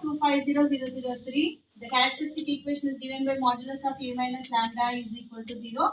250,003. The characteristic equation is given by modulus of a minus lambda is equal to 0.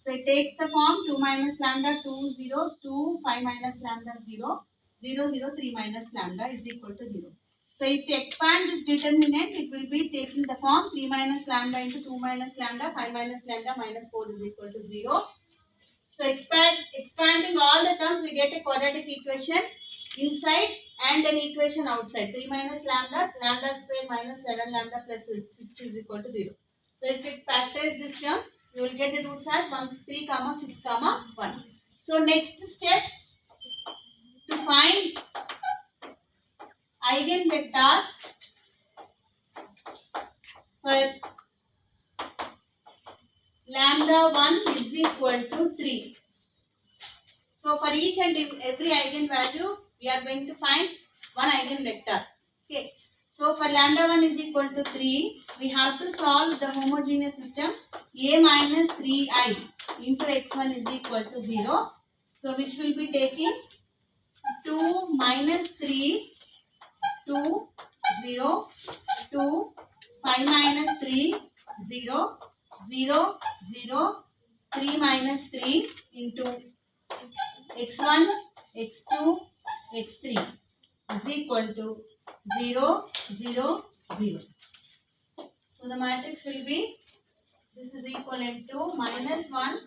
So it takes the form 2 minus lambda 2 0 2 5 minus lambda 0 0 0 3 minus lambda is equal to 0. So if you expand this determinant, it will be taking the form 3 minus lambda into 2 minus lambda 5 minus lambda minus 4 is equal to 0. So expanding all the terms, we get a quadratic equation inside and an equation outside. 3 minus lambda, lambda square minus 7 lambda plus 6 is equal to 0. So if it factors this term, you will get the roots as 1, 3, comma 6, comma 1. So next step, to find eigenvector for lambda 1 is equal to 3. So for each and every eigenvalue, we are going to find one eigenvector. Okay. So for lambda 1 is equal to 3, we have to solve the homogeneous system a minus 3I into x1 is equal to 0. So which will be taking 2 minus 3, 2, 0, 2, 5 minus 3, 0, 0, 0, 3 minus 3 into x1, x2, x3 is equal to 0, 0, 0. So the matrix will be, this is equivalent to minus 1,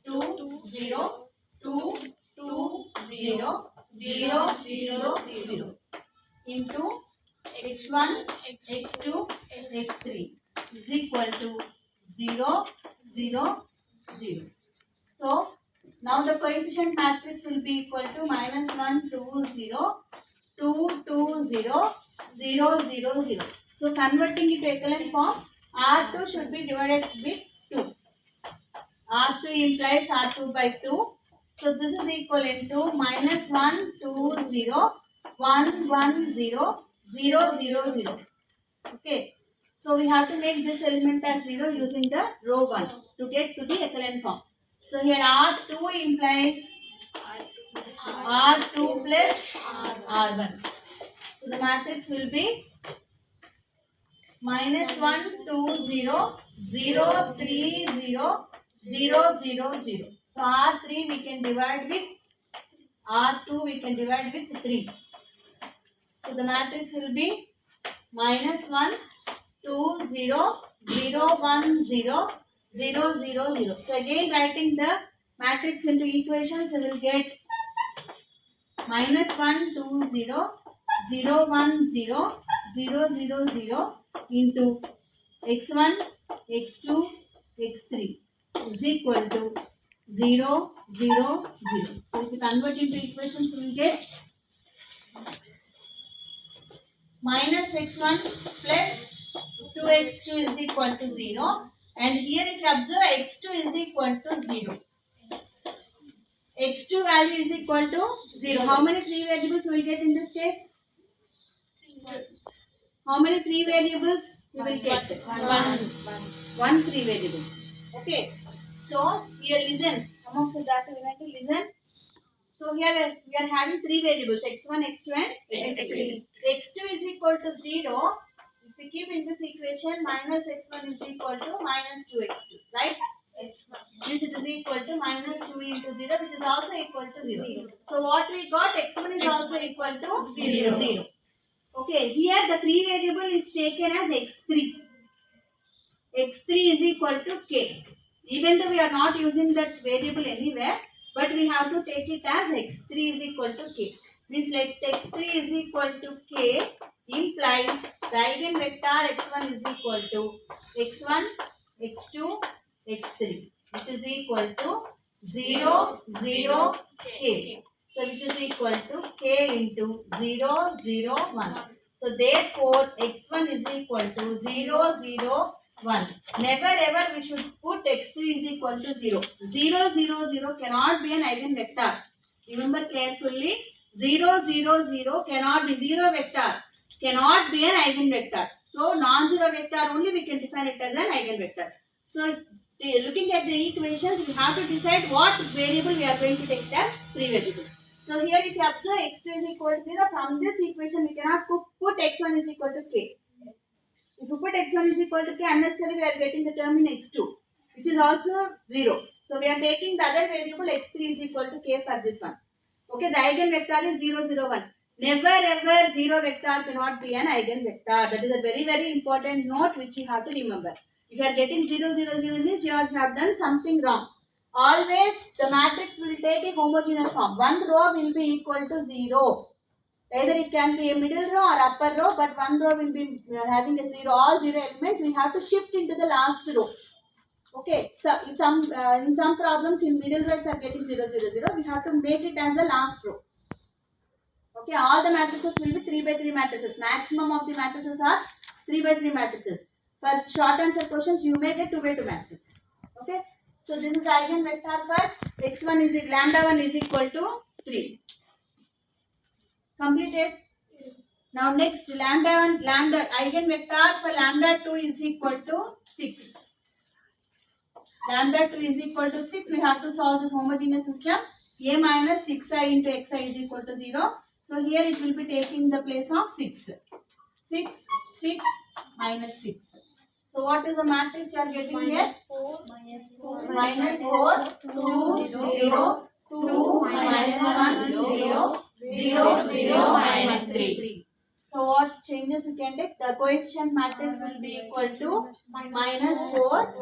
2, 0, 2, 2, 0, 0, 0, 0 into x1, x2, x3 is equal to 0, 0, 0. So now the coefficient matrix will be equal to minus 1, 2, 0, 2, 2, 0, 0, 0, 0. So converting it to echelon form, R2 should be divided with 2. R2 implies R2 by 2. So this is equivalent to minus 1, 2, 0, 1, 1, 0, 0, 0, 0. Okay. So we have to make this element as 0 using the row 1 to get to the echelon form. So here R2 implies R2 plus R1. So the matrix will be minus 1, 2, 0, 0, 3, 0, 0, 0, 0. So R3 we can divide with R2 we can divide with 3. So the matrix will be minus 1, 2, 0, 0, 1, 0, 0, 0, 0. So again writing the matrix into equations, you will get minus 1, 2, 0, 0, 1, 0, 0, 0, 0 into x1, x2, x3 is equal to 0, 0, 0. So if you convert into equations, you will get minus x1 plus 2x2 is equal to 0. And here if you observe, x2 is equal to 0. x2 value is equal to 0. How many free variables we will get in this case? How many free variables we will get? One free variable. Okay. So here listen. Some of the data we have to listen. So here we are having three variables x1, x2 and x3. x2 is equal to 0. If we keep in this equation, minus x1 is equal to minus 2x2, right? Which it is equal to minus 2 into 0, which is also equal to 0. So what we got, x1 is also equal to 0. Okay, here the free variable is taken as x3. x3 is equal to k. Even though we are not using that variable anywhere, but we have to take it as x3 is equal to k. Means like x3 is equal to k implies the eigenvector x1 is equal to x1, x2, x3, which is equal to 0, 0, k. So which is equal to k into 0, 0, 1. So therefore x1 is equal to 0, 0, 1. Never ever we should put x3 is equal to 0. 0, 0, 0 cannot be an eigenvector. Remember carefully, 0, 0, 0 cannot be 0 vector. Cannot be an eigenvector. So non-zero vector only we can define it as an eigenvector. So looking at the equations, we have to decide what variable we are going to take as free variable. So here if you observe x2 is equal to 0, from this equation we cannot put x1 is equal to k. If you put x1 is equal to k, unnecessarily we are getting the term in x2, which is also 0. So we are taking the other variable x3 is equal to k for this one. Okay, the eigenvector is 0, 0, 1. Never ever 0 vector cannot be an eigenvector. That is a very, very important note which you have to remember. If you are getting 0, 0, 0 means you have done something wrong. Always the matrix will take a homogeneous form. One row will be equal to 0. Either it can be a middle row or upper row, but one row will be having a 0. All 0 elements, we have to shift into the last row. Okay, so in some problems in middle rows are getting 0, 0, 0. We have to make it as the last row. Okay, all the matrices will be 3 by 3 matrices. Maximum of the matrices are 3 by 3 matrices. For short answer questions, you may get 2 by 2 matrix. Okay, so this is the eigenvector for x1 is lambda 1 is equal to 3. Completed. Now next lambda eigenvector for lambda 2 is equal to 6. Lambda 2 is equal to 6. We have to solve this homogeneous system. A minus 6i into xi is equal to 0. So here it will be taking the place of 6. 6, 6 minus 6. So what is the matrix you are getting here? Minus 4, 2, 0, 2, minus 1, 0, 0, 0, minus 3. So what changes we can take? The coefficient matrix will be equal to minus 4,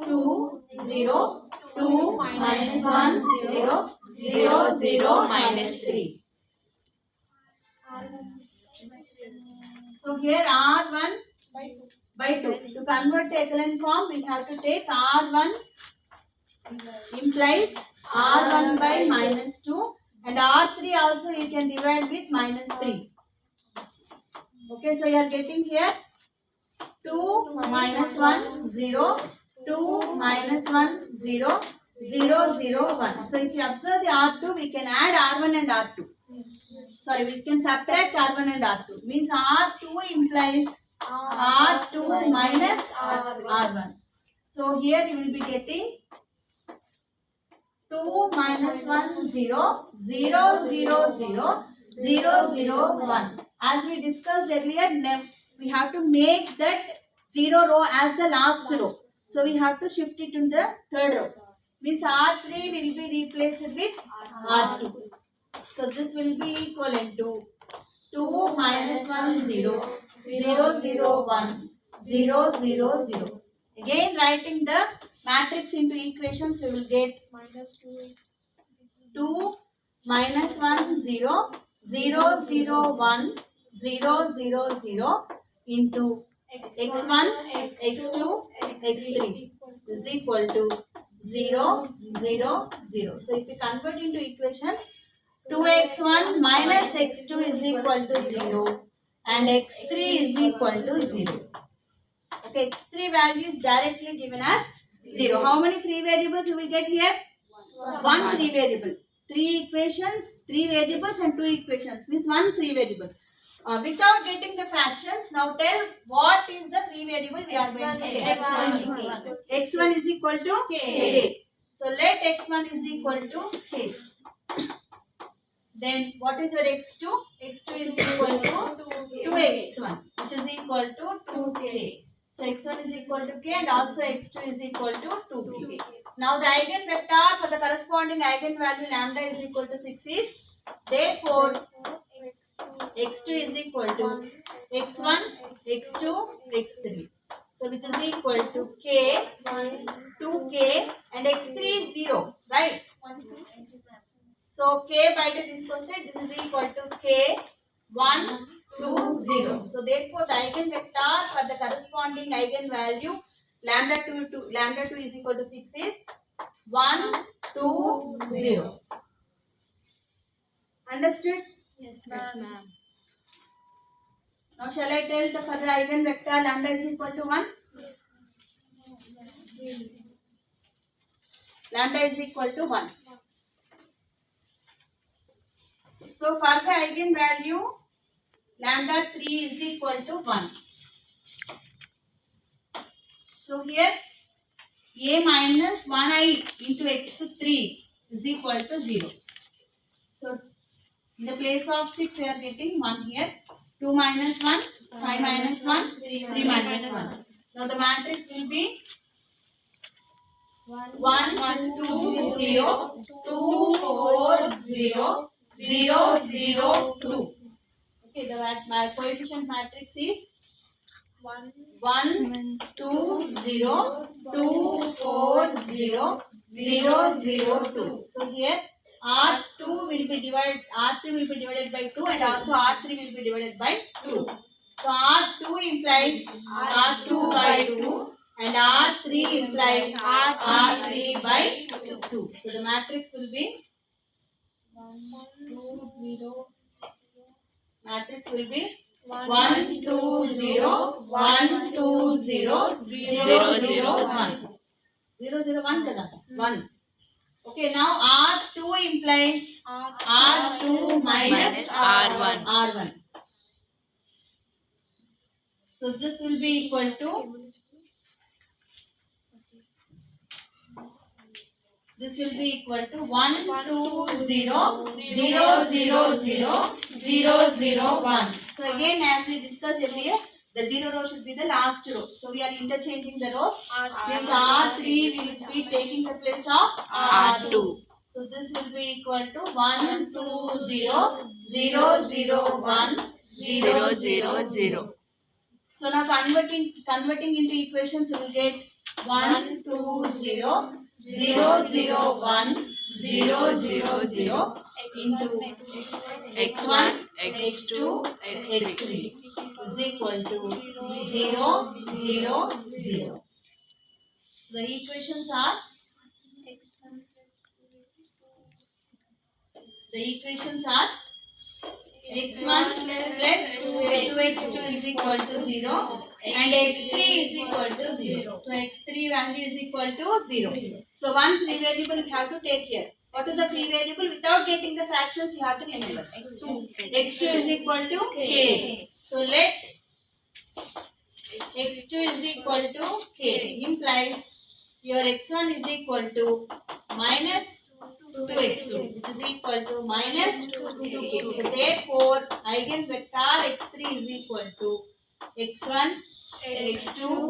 2, 0, 2, minus 1, 0, 0, 0, minus 3. So here R1 by 2. To convert to echelon form, we have to take R1 implies R1 by minus 2 and R3 also you can divide with minus 3. Okay, so you are getting here 2 minus 1, 0, 2 minus 1, 0, 0, 0, 1. So if you observe the R2, we can add R1 and R2. Sorry, we can subtract R1 and R2. Means R2 implies R2 minus R1. So here you will be getting 2 minus 1, 0, 0, 0, 0, 0, 0, 1. As we discussed earlier, we have to make that 0 row as the last row. So we have to shift it in the third row. Means R3 will be replaced with R2. So this will be equivalent to 2 minus 1, 0, 0, 0, 1, 0, 0, 0. Again writing the matrix into equations, we will get minus 2 minus 1, 0, 0, 0, 1, 0, 0, 0 into x1, x2, x3 is equal to 0, 0, 0. So if we convert into equations, 2x1 minus x2 is equal to 0 and x3 is equal to 0. Okay, x3 value is directly given as 0. How many free variables you will get here? One free variable. 3 equations, 3 variables and 2 equations means 1 free variable. Without getting the fractions, now tell what is the free variable we are going to get. X1 is equal to k. So let x1 is equal to k. Then what is your x2? x2 is equal to 2x1 which is equal to 2k. So x1 is equal to k and also x2 is equal to 2k. Now the eigenvector for the corresponding eigenvalue lambda is equal to 6 is, therefore x2 is equal to x1, x2, x3. So which is equal to k, 2k and x3 is 0, right? So k by this this is equal to k, 1, 2, 0. So therefore the eigenvector for the corresponding eigenvalue lambda 2 is equal to 6 is 1, 2, 0. Understood? Yes, ma'am. Now shall I tell the for the eigenvector lambda is equal to 1? Lambda is equal to 1. So for the eigenvalue lambda 3 is equal to 1. So here a minus 1i into x3 is equal to 0. So In the place of 6, we are getting 1 here. 2 minus 1, 5 minus 1, 3 minus 1. Now the matrix will be 1, 2, 0, 2, 4, 0, 0, 0, 2. Okay, the coefficient matrix is 1, 2, 0, 2, 4, 0, 0, 0, 2. So here R2 will be divided by 2 and also R3 will be divided by 2. So R2 implies R2 by 2 and R3 implies R3 by 2. So the matrix will be 1, 2, 0, 1, 2, 0, 0, 0, 1. 0, 0, 1 kada? 1. Okay, now R2 implies R2 minus R1. R1. So this will be equal to 1, 2, 0, 0, 0, 0, 0, 0, 1. So again, as we discussed earlier, the 0 row should be the last row. So we are interchanging the rows. This R3 will be taking the place of R2. So this will be equal to 1, 2, 0, 0, 0, 1, 0, 0, 0. So now converting into equations, we will get 1, 2, 0, 0, 0, 1, 0, 0, 0 into X1, X2, X3 is equal to 0, 0, 0. The equations are x1 plus 2x2 is equal to 0 and x3 is equal to 0. So x3 value is equal to 0. So one free variable we have to take here. What is the free variable? Without getting the fractions, you have to remember. x2 is equal to k. So let x2 is equal to k implies your x1 is equal to minus 2x2, which is equal to minus 2k. So therefore, eigenvector x3 is equal to x1, x2,